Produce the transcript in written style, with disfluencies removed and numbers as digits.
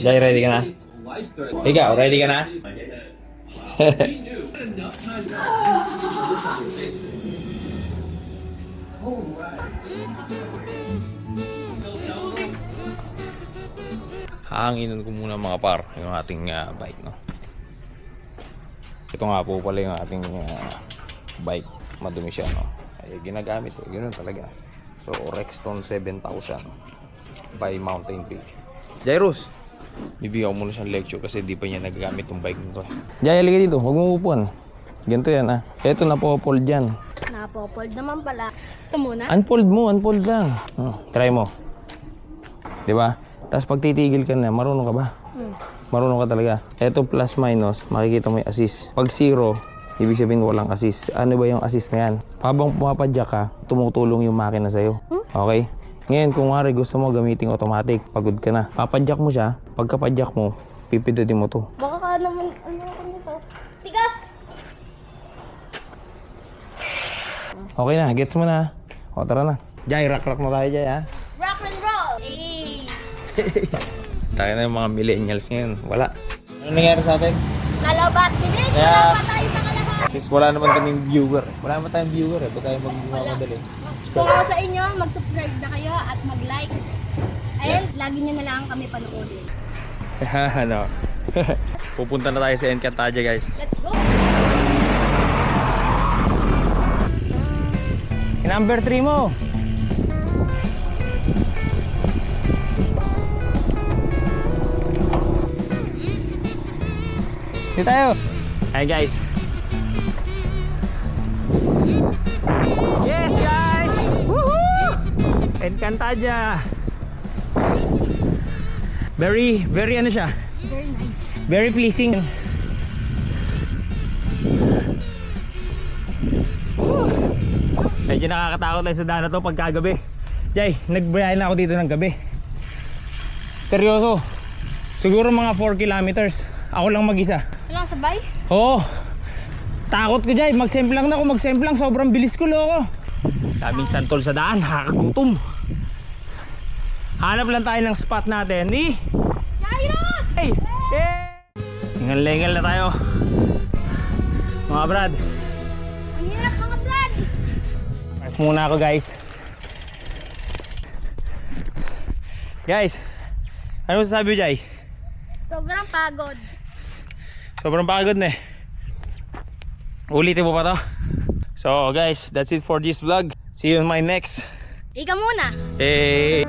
Jay, ready ka na? Ikaw, ready ka na? Hahanginan ko muna mga par yung ating bike, no? Ito nga po pala yung ating bike. Madumi siya, no? Ay, ginagamit ko, ganoon talaga. So Rexton 7000 by Mountain Peak. Jairus, bibigyan ko muna siyang lecture kasi di pa niya nagagamit yung bike nito. Jay, halika dito, huwag mo upuan. Ganito yan, ha? Ito na-fold dyan. Na-fold naman pala. Ito muna. Unfold lang. Try mo. Diba? Tapos pag titigil ka na, marunong ka ba? Marunong ka talaga. Ito plus minus, makikita mo yung assist. Pag zero, ibig sabihin walang assist. Ano ba yung assist na yan? Habang pumapadyak ka, tumutulong yung makina sa'yo. Okay? Ngayon, kung wari gusto mo gamitin automatic, pagod ka na. Papadyak mo siya, pagkapadyak mo, pipindutin mo to. Baka ka naman, ano ako nito? Tigas! Okay na, gets mo na. O, tara na. Jay, rock na tayo, Jay, ha? Rock and roll! Hey! Tayo na yung mga millennials ngayon. Wala. Ano nangyari sa atin? Nalabat! Bilis! Kaya- Wala pa tayo sa kalahat! Sis, wala naman kaming viewer. Wala naman tayong viewer, eh. Ba't tayo magmamadali? Kung ako sa inyo, mag-subscribe na kayo at mag-like. And lagi nyo na lang kami panoorin. Ano? Pupunta na tayo sa Encantadia, guys. Let's go! Number 3 mo. Dito tayo. Hi guys. Yes guys. Woohoo! Encantadia. Very ano siya? Very nice. Very pleasing. Medyo nakakatakot tayo sa daan na to pagkagabi. Jay, nagbiyahe na ako dito ng gabi. Seryoso. Siguro mga 4 kilometers. Ako lang mag-isa. Walang sabay? Oo. Takot ko, Jay. Mag-semplang na ako. Mag-semplang. Sobrang bilis ko, loko. Daming santol sa daan. Nakakagutom. Hanap lang tayo ng spot natin. Jairus! Hey! Hey! Ingal-ingal na tayo. Mga brad. Ang hirap mga brad! Park muna ako, guys. Guys, ano masasabi mo, Jay? Sobrang pagod. Sobrang pagod na eh. Ulitin mo pa to. So guys, that's it for this vlog. See you in my next. Ika muna! Hey!